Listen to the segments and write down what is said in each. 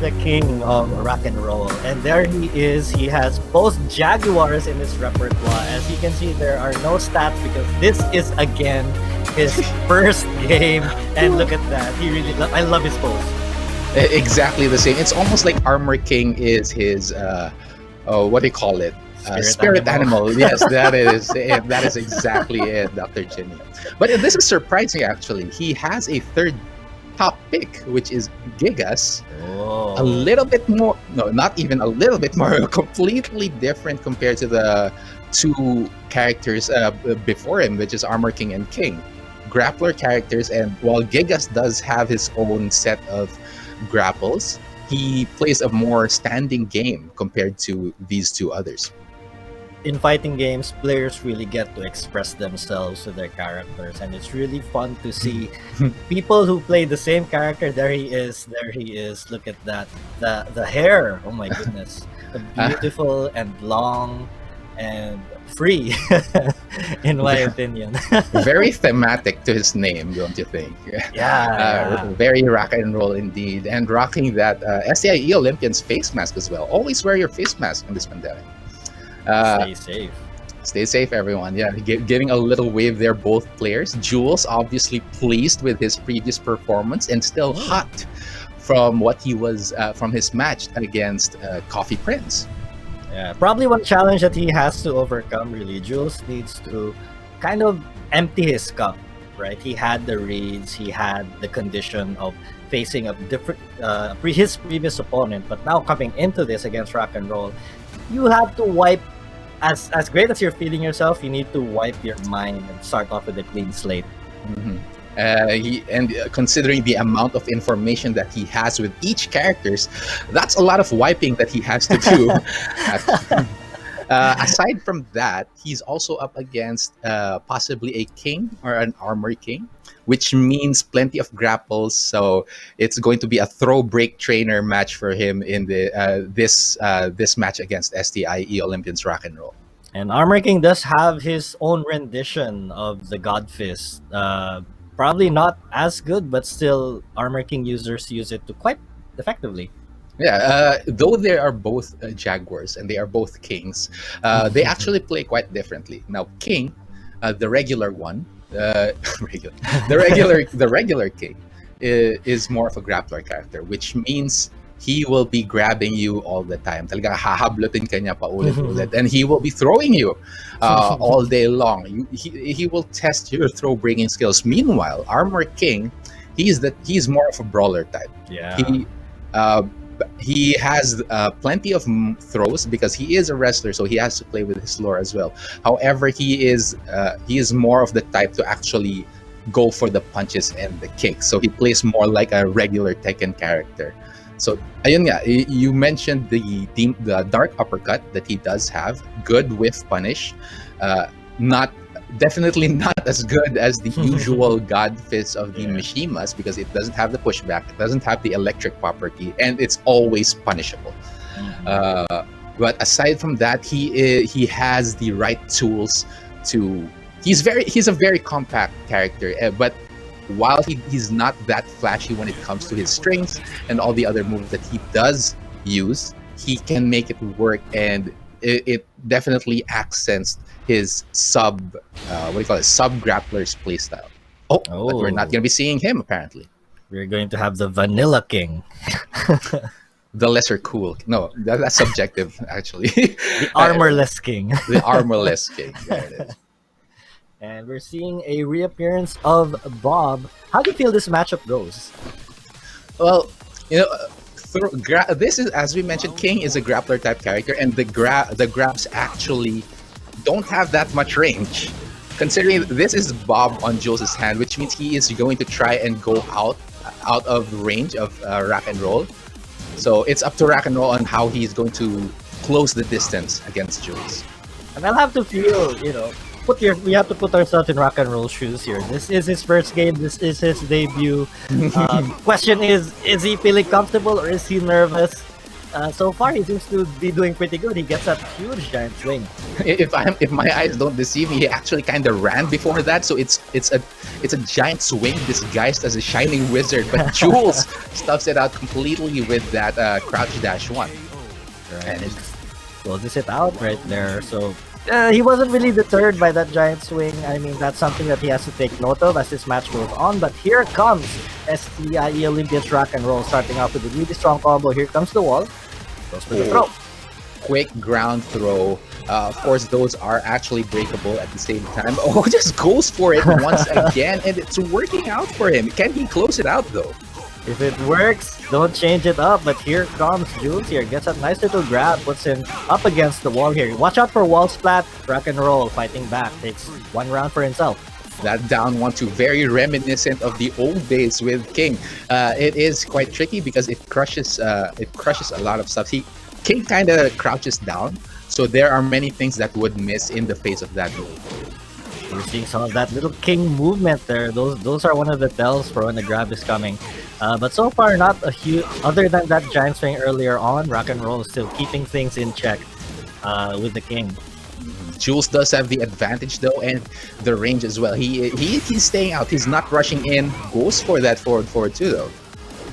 the king of rock and roll, and there he is. He has both jaguars in his repertoire. As you can see, there are no stats because this is again his first game, and look at that. He really, I love his pose. Exactly the same. It's almost like Armor King is his, what do you call it? Spirit animal. Yes, that is it. That is exactly it, Dr. Jenny. But this is surprising, actually. He has a third top pick, which is Gigas. Oh. A little bit more, no, not even a little bit more, completely different compared to the two characters before him, which is Armor King and King. Grappler characters, and while Gigas does have his own set of grapples, he plays a more standing game compared to these two others. In fighting games, players really get to express themselves with their characters, and it's really fun to see people who play the same character. There he is. Look at that. The hair. Oh my goodness. Beautiful and long and free, in my opinion. Very thematic to his name, don't you think? Yeah. Very rock and roll indeed, and rocking that SEIE Olympians face mask as well. Always wear your face mask in this pandemic. Stay safe. Stay safe, everyone. Yeah, giving a little wave there, both players. Jules obviously pleased with his previous performance and still hot from what he was from his match against Coffee Prince. Yeah, probably one challenge that he has to overcome, really. Jules needs to kind of empty his cup, right? He had the reads, he had the condition of facing a different his previous opponent, but now coming into this against rock and roll, you have to wipe, as great as you're feeling yourself, you need to wipe your mind and start off with a clean slate. Mm-hmm. Considering the amount of information that he has with each characters, that's a lot of wiping that he has to do. Aside from that, he's also up against possibly a king or an armor king, which means plenty of grapples. So it's going to be a throw break trainer match for him in the this match against STIE Olympians Rock and Roll. And Armor King does have his own rendition of the God Fist. Probably not as good, but still Armor King users use it quite effectively. Yeah, though they are both jaguars and they are both kings, they actually play quite differently. Now, King, the regular one, the regular king, is more of a grappler character, which means he will be grabbing you all the time. Talaga hahablutin ka niya paulit-ulit, and he will be throwing you all day long. He will test your throw bringing skills. Meanwhile, Armor King, he's more of a brawler type. Yeah. He has plenty of throws because he is a wrestler, so he has to play with his lore as well. However, he is more of the type to actually go for the punches and the kicks. So he plays more like a regular Tekken character. So ayun nga, you mentioned the dark uppercut that he does have, good whiff punish, definitely not as good as the usual God Fist of the Mishimas because it doesn't have the pushback, it doesn't have the electric property, and it's always punishable. But aside from that, he has the right tools to. He's a very compact character, but while he's not that flashy when it comes to his strength and all the other moves that he does use, he can make it work, and it definitely accents his sub grappler's playstyle. But we're not going to be seeing him apparently. We're going to have the Vanilla King. The lesser cool. No, that's subjective actually. The armorless king. The armorless king. There it is. And we're seeing a reappearance of Bob. How do you feel this matchup goes? Well, this is, as we mentioned, King is a grappler type character, and the grabs actually don't have that much range. Considering this is Bob on Jules' hand, which means he is going to try and go out of range of Rock and Roll. So it's up to Rock and Roll on how he's going to close the distance against Jules. And I'll have to feel, we have to put ourselves in Rock and Roll shoes here. This is his first game. This is his debut. Question is he feeling comfortable or is he nervous? So far, he seems to be doing pretty good. He gets that huge giant swing. If my eyes don't deceive me, he actually kind of ran before that. So it's a giant swing disguised as a shining wizard. But Jules stuffs it out completely with that crouch dash one. And it closes it out right there. So he wasn't really deterred by that giant swing. I mean, that's something that he has to take note of as this match goes on. But here comes STIE Olympians Rock and Roll, starting off with a really strong combo. Here comes the wall. Goes for the throw. Quick ground throw. Of course, those are actually breakable at the same time. Oh, just goes for it once again, and it's working out for him. Can he close it out, though? If it works, don't change it up. But here comes Jules here. Gets a nice little grab. Puts him up against the wall here. Watch out for wall splat. Rock and Roll fighting back. Takes one round for himself. That down one two, very reminiscent of the old days with King. It is quite tricky because it crushes a lot of stuff. King kind of crouches down, so there are many things that would miss in the face of that move. We're seeing some of that little King movement there. Those are one of the tells for when the grab is coming. But so far, not a huge. Other than that giant swing earlier on, Rock and Roll is still keeping things in check with the King. Jules does have the advantage though, and the range as well. He's staying out. He's not rushing in. Goes for that forward too though.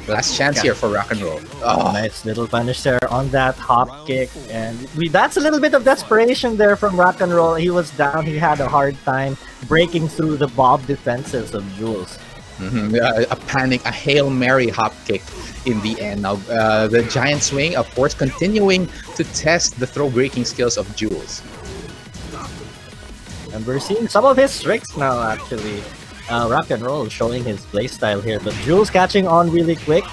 Last chance here for Rock and Roll. Oh. Nice little punish there on that hop kick, and that's a little bit of desperation there from Rock and Roll. He was down. He had a hard time breaking through the bob defenses of Jules. A panic, a Hail Mary hop kick in the end. Now the giant swing, of course, continuing to test the throw breaking skills of Jules. And we're seeing some of his tricks now, actually. Rock and Roll showing his playstyle here, but Jules catching on really quick.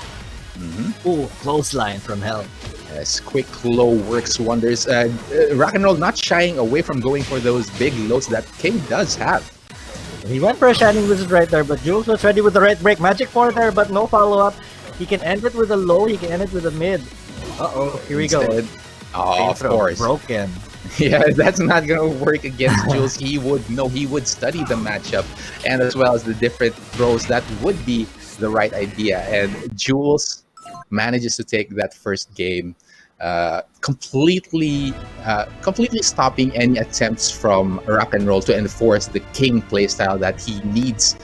Ooh, clothesline from hell. Yes, quick low works wonders. Rock and Roll not shying away from going for those big lows that King does have. He went for a Shining Wizard right there, but Jules was ready with the right break. Magic 4 there, but no follow-up. He can end it with a low, he can end it with a mid. Uh-oh, here we go. Oh, of course. Broken. Yeah, that's not gonna work against Jules. He would study the matchup, and as well as the different throws. That would be the right idea. And Jules manages to take that first game, completely stopping any attempts from Rock and Roll to enforce the King playstyle that he needs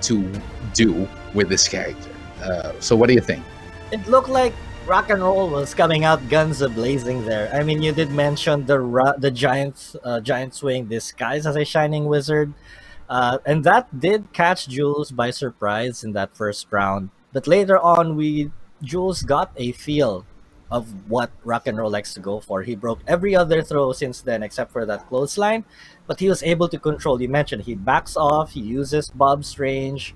to do with this character. So what do you think? It looked like Rock and Roll was coming out guns a-blazing there. I mean, you did mention the giant swing disguised as a Shining Wizard, and that did catch Jules by surprise in that first round. But later on, Jules got a feel of what Rock and Roll likes to go for. He broke every other throw since then except for that clothesline, but he was able to control. You mentioned he backs off, he uses Bob's range,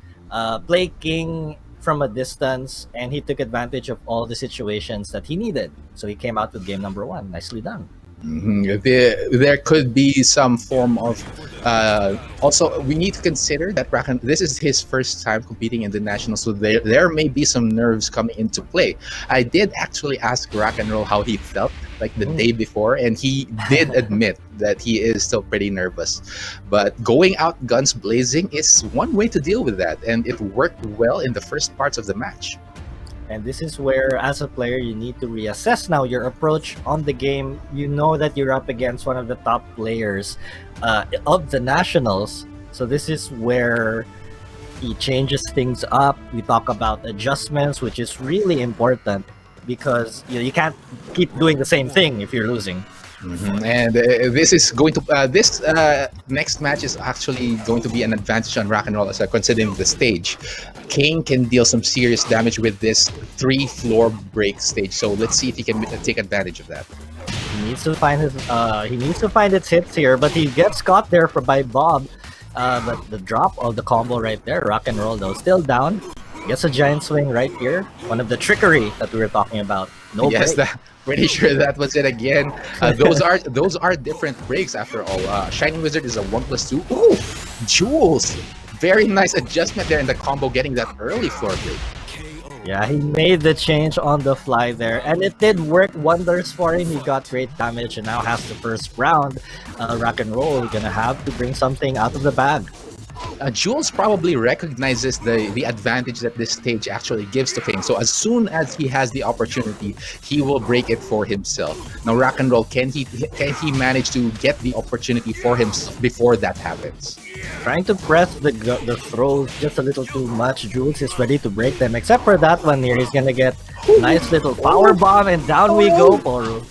play King from a distance, and he took advantage of all the situations that he needed. So he came out with game number 1. Nicely done. There could be some form of also we need to consider that this is his first time competing in the national, so there may be some nerves coming into play. I did actually ask Rock and Roll how he felt like the day before, and he did admit that he is still pretty nervous, but going out guns blazing is one way to deal with that, and it worked well in the first parts of the match. And this is where, as a player, you need to reassess now your approach on the game. You know that you're up against one of the top players of the nationals. So this is where he changes things up. We talk about adjustments, which is really important because you can't keep doing the same thing if you're losing. And this is going to this next match is actually going to be an advantage on Rock and Roll, as considering the stage. King can deal some serious damage with this 3-floor break stage, so let's see if he can take advantage of that. He needs to find his hits here, but he gets caught there by Bob. But the drop of the combo right there, Rock and Roll though still down. Gets a giant swing right here. One of the trickery that we were talking about. No yes, break. Pretty sure that was it again. Those are different breaks after all. Shining Wizard is a 1+2. Ooh, Jules, very nice adjustment there in the combo, getting that early floor break. Yeah, he made the change on the fly there, and it did work wonders for him. He got great damage and now has the first round. Rock and Roll gonna have to bring something out of the bag. Jules probably recognizes the advantage that this stage actually gives to King. So as soon as he has the opportunity, he will break it for himself. Now, Rock and Roll, can he manage to get the opportunity for himself before that happens? Trying to press the throws just a little too much. Jules is ready to break them, except for that one here. He's gonna get nice little power bomb, and down we go, Poru.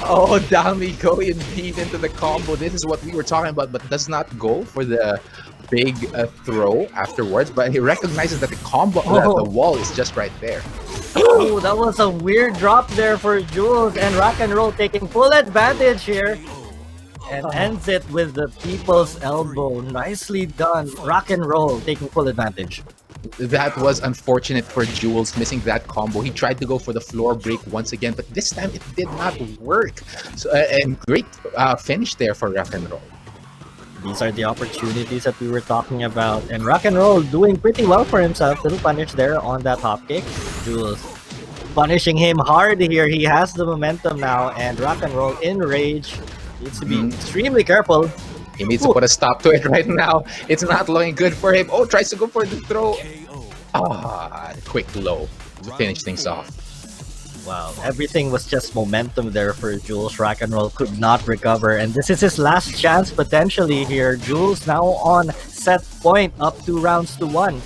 Oh, down we go indeed into the combo. This is what we were talking about, but does not go for the big throw afterwards. But he recognizes that the combo, the wall is just right there. Oh, that was a weird drop there for Jules, and Rock and Roll taking full advantage here. And ends it with the people's elbow. Nicely done. Rock and Roll taking full advantage. That was unfortunate for Jules, missing that combo. He tried to go for the floor break once again, but this time it did not work. So, and great finish there for Rock and Roll. These are the opportunities that we were talking about. And Rock and Roll doing pretty well for himself. Little punish there on that hop kick. Jules punishing him hard here. He has the momentum now. And Rock and Roll in rage. Needs to be extremely careful. He needs to put a stop to it right now. It's not looking good for him. Oh, tries to go for the throw. Quick low to finish things off. Wow, everything was just momentum there for Jules. Rock and Roll could not recover, and this is his last chance potentially here. Jules now on set point, up 2 rounds to 1.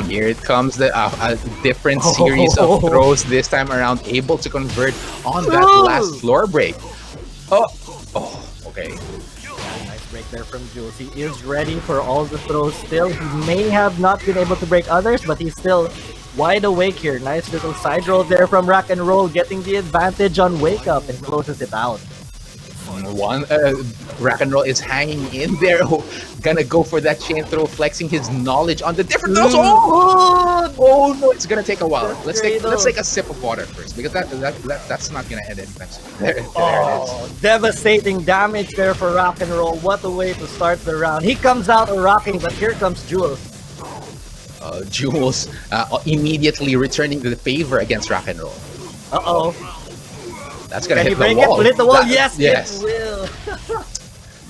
Here it comes, the different series of throws this time around, able to convert on that last floor break. Okay. Nice break there from Jules. He is ready for all the throws still. He may have not been able to break others, but he's still wide awake here. Nice little side roll there from Rock and Roll, getting the advantage on Wake Up and closes it out. Rock and Roll is hanging in there. Gonna go for that chain throw, flexing his knowledge on the different throws. Oh no, it's gonna take a while. Let's take a sip of water first, because that's not gonna end anytime soon. There it is. Devastating damage there for Rock and Roll. What a way to start the round. He comes out rocking, but here comes Jules. Jules immediately returning to the favor against Rock and Roll. That's gonna hit the wall. Will hit the wall? Yes, yes. It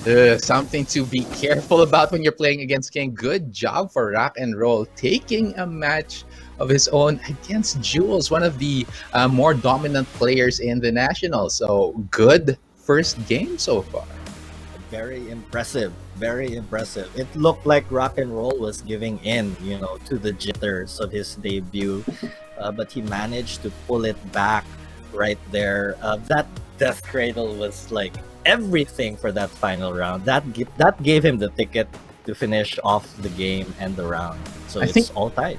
will. Something to be careful about when you're playing against King. Good job for Rock and Roll, taking a match of his own against Jules, one of the more dominant players in the Nationals. So good first game so far. Very impressive. Very impressive. It looked like Rock and Roll was giving in, to the jitters of his debut, but he managed to pull it back right there. That Death Cradle was like everything for that final round. That gave him the ticket to finish off the game and the round. So it's all tight.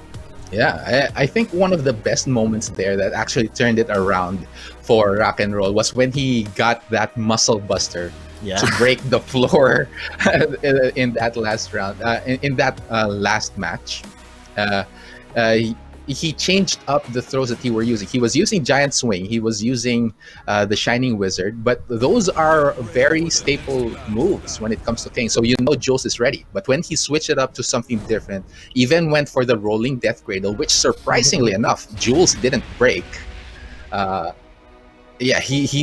Yeah, I think one of the best moments there that actually turned it around for Rock and Roll was when he got that muscle buster to break the floor in that last round, in that last match. He changed up the throws that he were using. He was using Giant Swing. He was using the Shining Wizard. But those are very staple moves when it comes to King. So Jules is ready. But when he switched it up to something different, even went for the Rolling Death Cradle, which surprisingly enough, Jules didn't break. He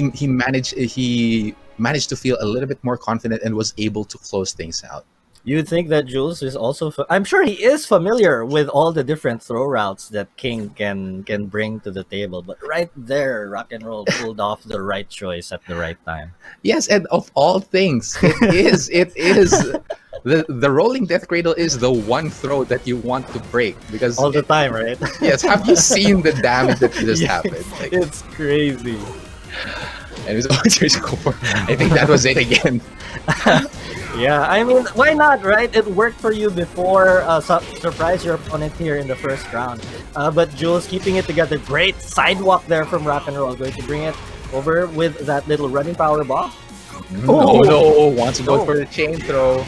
managed to feel a little bit more confident and was able to close things out. You'd think that Jules is also... I'm sure he is familiar with all the different throw routes that King can bring to the table. But right there, Rock and Roll pulled off the right choice at the right time. Yes, and of all things, it is... The Rolling Death Cradle is the one throw that you want to break. Because all the time, right? Yes, have you seen the damage that just happened? Like, it's crazy. And it was I think that was it again. Yeah, I mean, why not, right? It worked for you before. Surprise your opponent here in the first round. But Jules keeping it together. Great sidewalk there from Rock and Roll. Going to bring it over with that little running power ball. No, wants to go for the chain throw.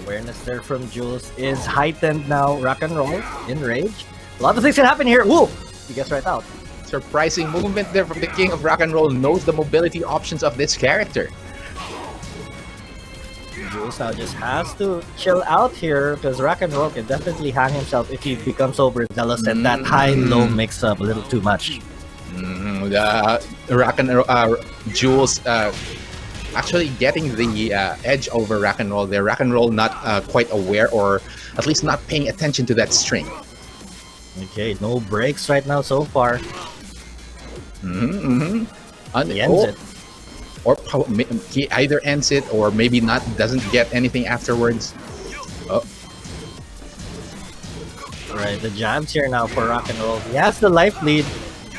Awareness there from Jules is heightened now. Rock and Roll in rage. A lot of things can happen here. Woo! He gets right out. Surprising movement there from the King of Rock and Roll. Knows the mobility options of this character. Jules now just has to chill out here because Rock and Roll can definitely hang himself if he becomes overzealous and that high-low mix-up a little too much. Rock and Jules actually getting the edge over Rock and Roll there. Rock and Roll not quite aware, or at least not paying attention to that string. Okay, no breaks right now so far. He ends it. Or he either ends it or maybe not, doesn't get anything afterwards. Oh. Right, the jabs here now for Rock and Roll. He has the life lead.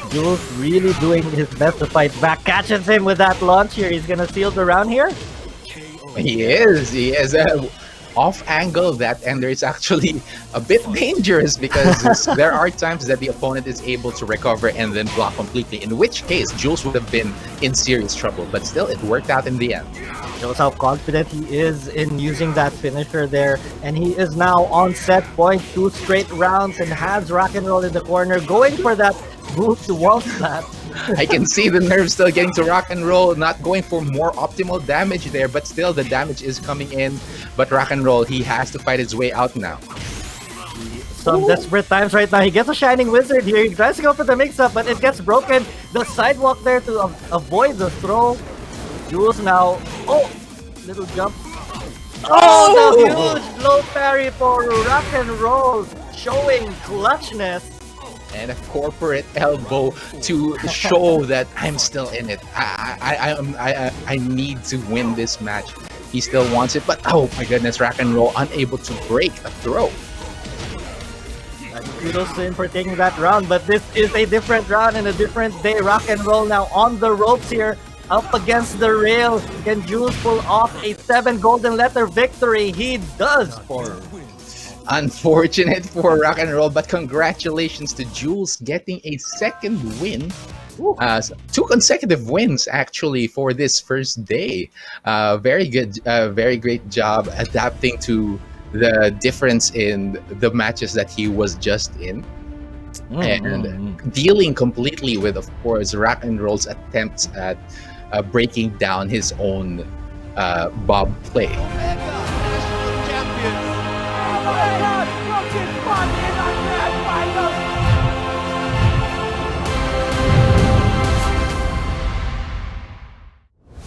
Jules really doing his best to fight back. Catches him with that launch here. He's gonna seal the round here. He is. Off angle, that ender is actually a bit dangerous because there are times that the opponent is able to recover and then block completely, in which case Jules would have been in serious trouble, but still it worked out in the end. Shows how confident he is in using that finisher there, and he is now on set point, 2 straight rounds, and has Rock and Roll in the corner going for that move to wall slap. I can see the nerves still getting to Rock and Roll, not going for more optimal damage there, but still the damage is coming in. But Rock and Roll, he has to fight his way out now. Some desperate times right now. He gets a Shining Wizard here. He tries to go for the mix-up, but it gets broken. The sidewalk there to avoid the throw. Jules now. Oh! Little jump. Oh! The huge low parry for Rock and Roll. Showing clutchness. And a corporate elbow to show that I'm still in it. I need to win this match. He still wants it, but oh my goodness, Rock and Roll unable to break a throw. Kudos to him for taking that round, but this is a different round and a different day. Rock and Roll now on the ropes here, up against the rail. Can Jules pull off a 7 golden letter victory? He does for. Unfortunate for Rock and Roll, but congratulations to Jules getting a second win. 2 consecutive wins actually for this first day. Very good, very great job adapting to the difference in the matches that he was just in, and dealing completely with, of course, Rock and Roll's attempts at breaking down his own Bob play.